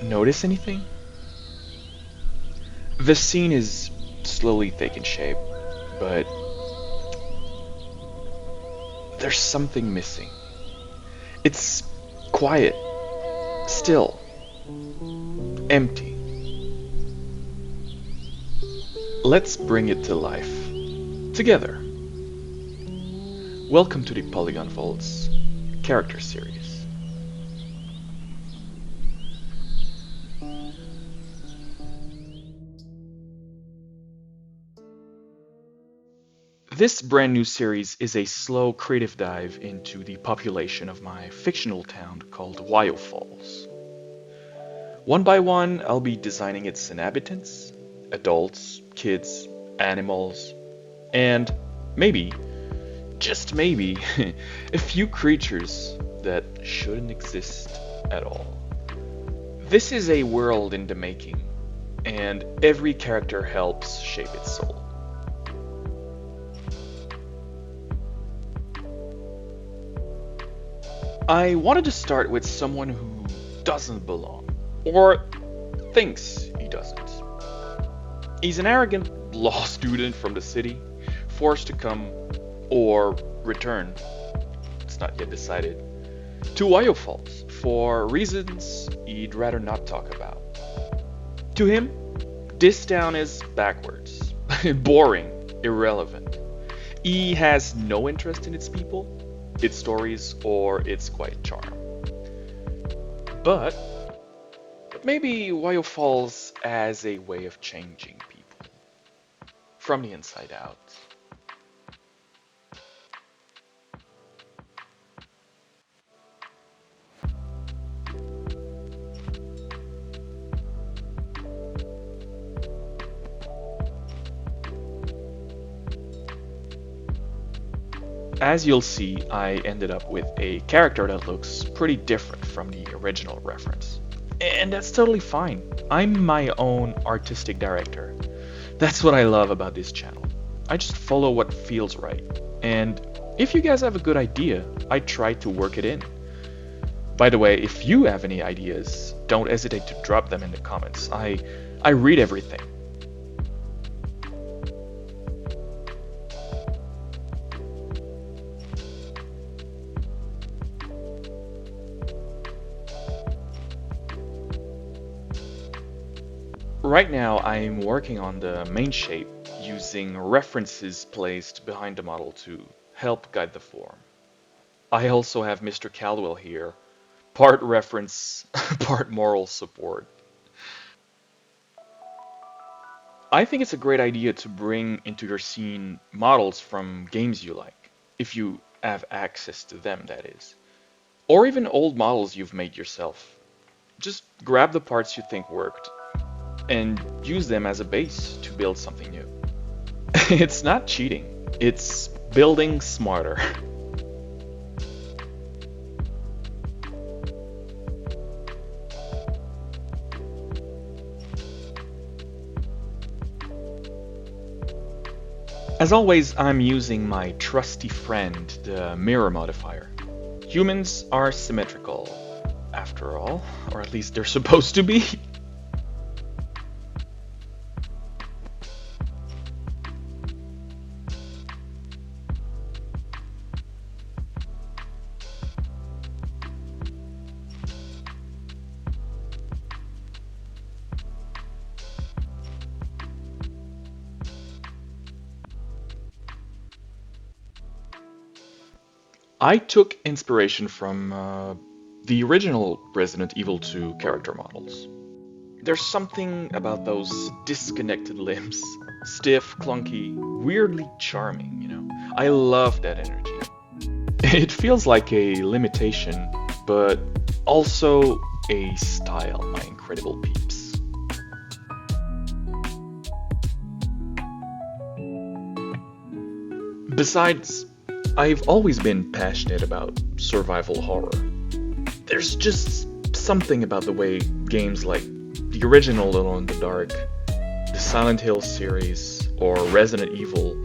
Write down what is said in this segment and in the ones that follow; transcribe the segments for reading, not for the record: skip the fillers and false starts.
Notice anything? The scene is slowly taking shape, but there's something missing. It's quiet, still, empty. Let's bring it to life, together. Welcome to the Polygon Vault's character series. This brand new series is a slow creative dive into the population of my fictional town called Wiyoh Falls. One by one, I'll be designing its inhabitants, adults, kids, animals, and maybe, just maybe, a few creatures that shouldn't exist at all. This is a world in the making, and every character helps shape its soul. I wanted to start with someone who doesn't belong, or thinks he doesn't. He's an arrogant law student from the city, forced to come, or return, it's not yet decided, to Wiyoh Falls for reasons he'd rather not talk about. To him, this town is backwards, boring, irrelevant. He has no interest in its people, its stories, or its quiet charm. But maybe Wiyoh Falls as a way of changing people from the inside out. As you'll see, I ended up with a character that looks pretty different from the original reference. And that's totally fine. I'm my own artistic director. That's what I love about this channel. I just follow what feels right. And if you guys have a good idea, I try to work it in. By the way, if you have any ideas, don't hesitate to drop them in the comments. I read everything. Right now, I'm working on the main shape using references placed behind the model to help guide the form. I also have Mr. Caldwell here, part reference, part moral support. I think it's a great idea to bring into your scene models from games you like, if you have access to them, that is. Or even old models you've made yourself. Just grab the parts you think worked and use them as a base to build something new. It's not cheating, it's building smarter. As always, I'm using my trusty friend, the mirror modifier. Humans are symmetrical, after all, or at least they're supposed to be. I took inspiration from the original Resident Evil 2 character models. There's something about those disconnected limbs, stiff, clunky, weirdly charming, you know? I love that energy. It feels like a limitation, but also a style, my incredible peeps. Besides, I've always been passionate about survival horror. There's just something about the way games like the original Alone in the Dark, the Silent Hill series, or Resident Evil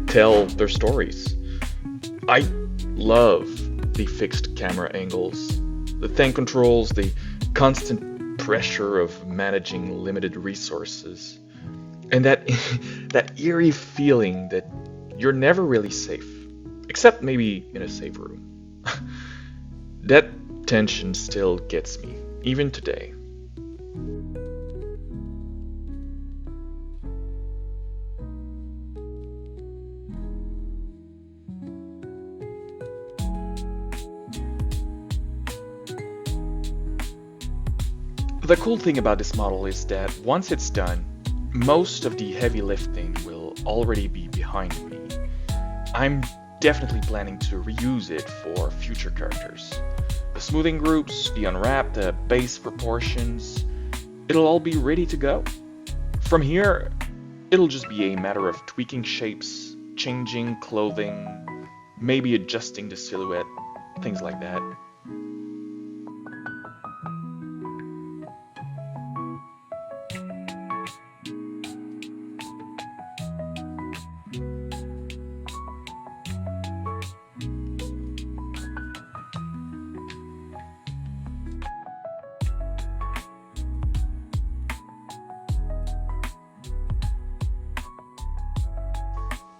tell their stories. I love the fixed camera angles, the tank controls, the constant pressure of managing limited resources, and that that eerie feeling that you're never really safe, except maybe in a safe room. That tension still gets me, even today. The cool thing about this model is that once it's done, most of the heavy lifting will already be behind me. I'm definitely planning to reuse it for future characters. The smoothing groups, the unwrap, the base proportions, it'll all be ready to go. From here, it'll just be a matter of tweaking shapes, changing clothing, maybe adjusting the silhouette, things like that.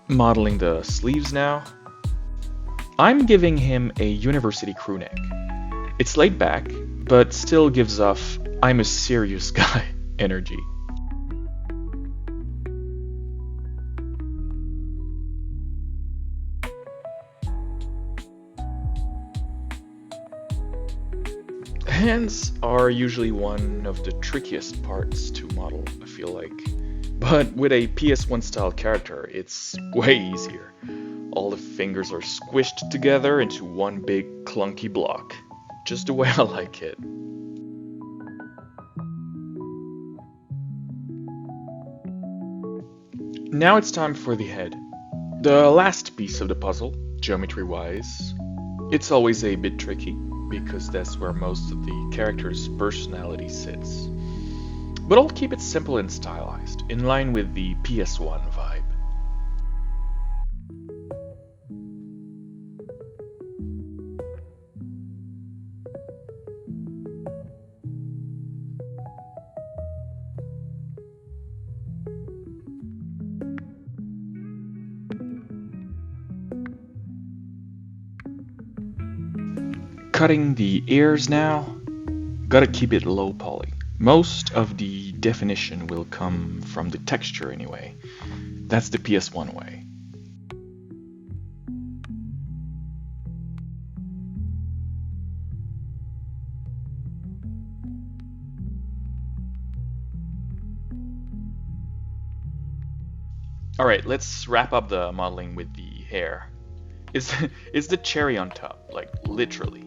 Modeling the sleeves now. I'm giving him a university crew neck. It's laid back, but still gives off "I'm a serious guy" energy. Hands are usually one of the trickiest parts to model, I feel like. But with a PS1 style character, it's way easier. All the fingers are squished together into one big clunky block, just the way I like it. Now it's time for the head. The last piece of the puzzle, geometry-wise. It's always a bit tricky, because that's where most of the character's personality sits. But I'll keep it simple and stylized, in line with the PS1 vibe. Cutting the ears now, gotta keep it low poly. Most of the definition will come from the texture anyway. That's the PS1 way. Alright, let's wrap up the modeling with the hair. It's the cherry on top, like literally.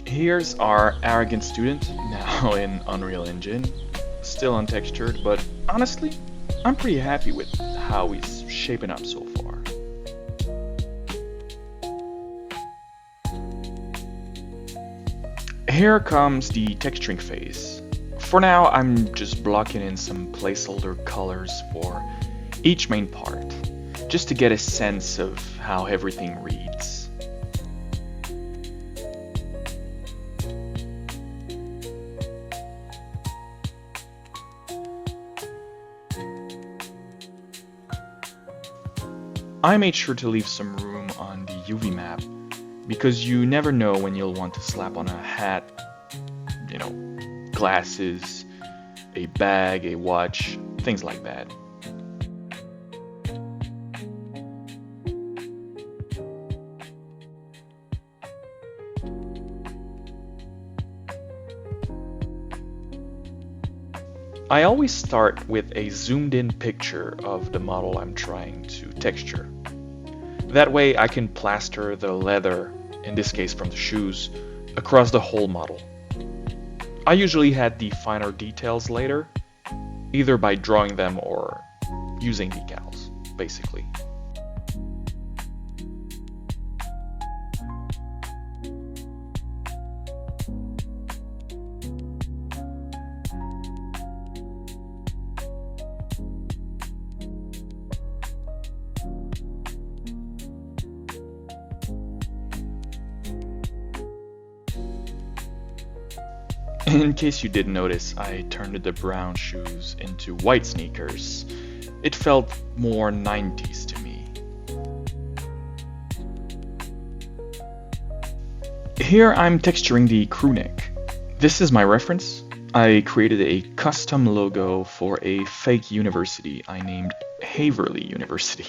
Here's our arrogant student, now in Unreal Engine, still untextured, but honestly, I'm pretty happy with how he's shaping up so far. Here comes the texturing phase. For now, I'm just blocking in some placeholder colors for each main part, just to get a sense of how everything reads. I made sure to leave some room on the UV map, because you never know when you'll want to slap on a hat, glasses, a bag, a watch, things like that. I always start with a zoomed in picture of the model I'm trying to texture. That way I can plaster the leather, in this case from the shoes, across the whole model. I usually add the finer details later, either by drawing them or using decals, basically. In case you didn't notice, I turned the brown shoes into white sneakers. It felt more 90s to me. Here I'm texturing the crewneck. This is my reference. I created a custom logo for a fake university I named Haverly University.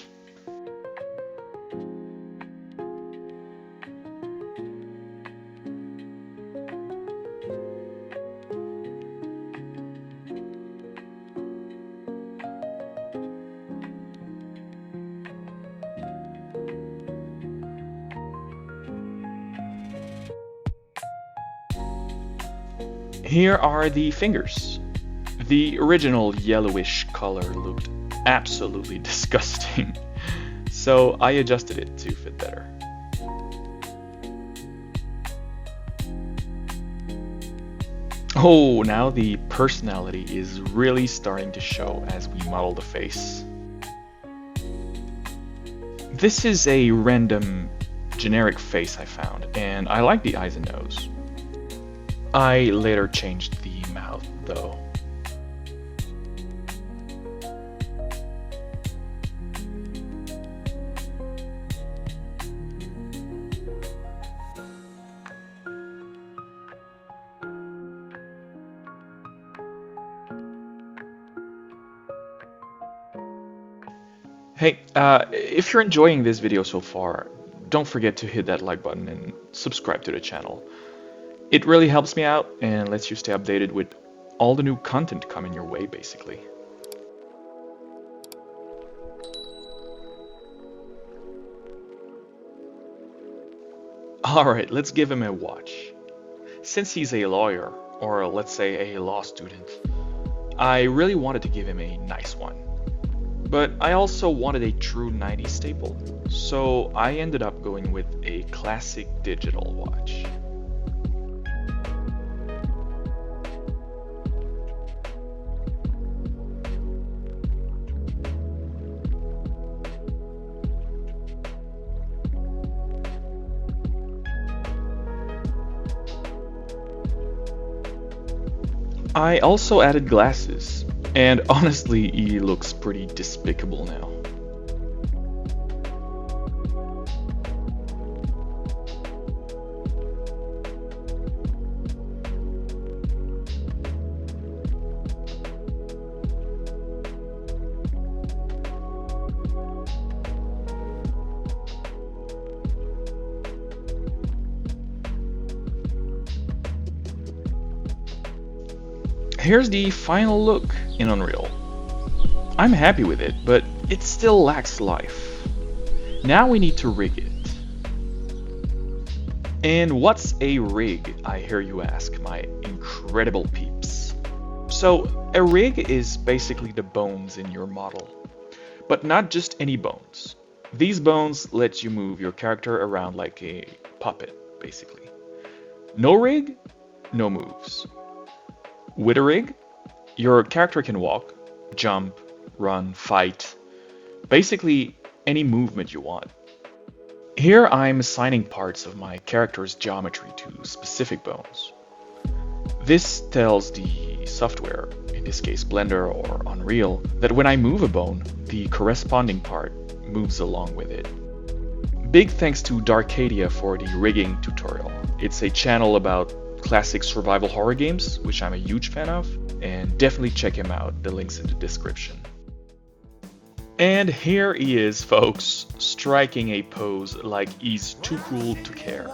Here are the fingers. The original yellowish color looked absolutely disgusting, so I adjusted it to fit better. Oh, now the personality is really starting to show as we model the face. This is a random generic face I found, and I like the eyes and nose. I later changed the mouth, though. Hey, if you're enjoying this video so far, don't forget to hit that like button and subscribe to the channel. It really helps me out and lets you stay updated with all the new content coming your way, basically. Alright, let's give him a watch. Since he's a lawyer, or let's say a law student, I really wanted to give him a nice one. But I also wanted a true 90s staple, so I ended up going with a classic digital watch. I also added glasses, and honestly, he looks pretty despicable now. Here's the final look in Unreal. I'm happy with it, but it still lacks life. Now we need to rig it. And what's a rig, I hear you ask, my incredible peeps? So, a rig is basically the bones in your model. But not just any bones. These bones let you move your character around like a puppet, basically. No rig, no moves. With a rig, your character can walk, jump, run, fight, basically any movement you want. Here I'm assigning parts of my character's geometry to specific bones. This tells the software, in this case Blender or Unreal, that when I move a bone, the corresponding part moves along with it. Big thanks to Darkadia for the rigging tutorial. It's a channel about classic survival horror games, which I'm a huge fan of, and definitely check him out, the link's in the description. And here he is, folks, striking a pose like he's too cool to care.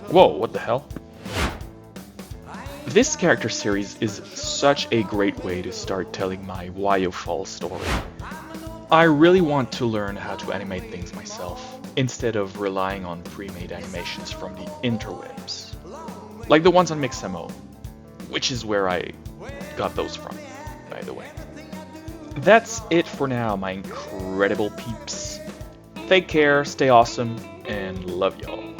Whoa, what the hell? This character series is such a great way to start telling my Wiyoh Fall story. I really want to learn how to animate things myself, instead of relying on pre-made animations from the interwebs. Like the ones on Mixamo, which is where I got those from, by the way. That's it for now, my incredible peeps. Take care, stay awesome, and love y'all.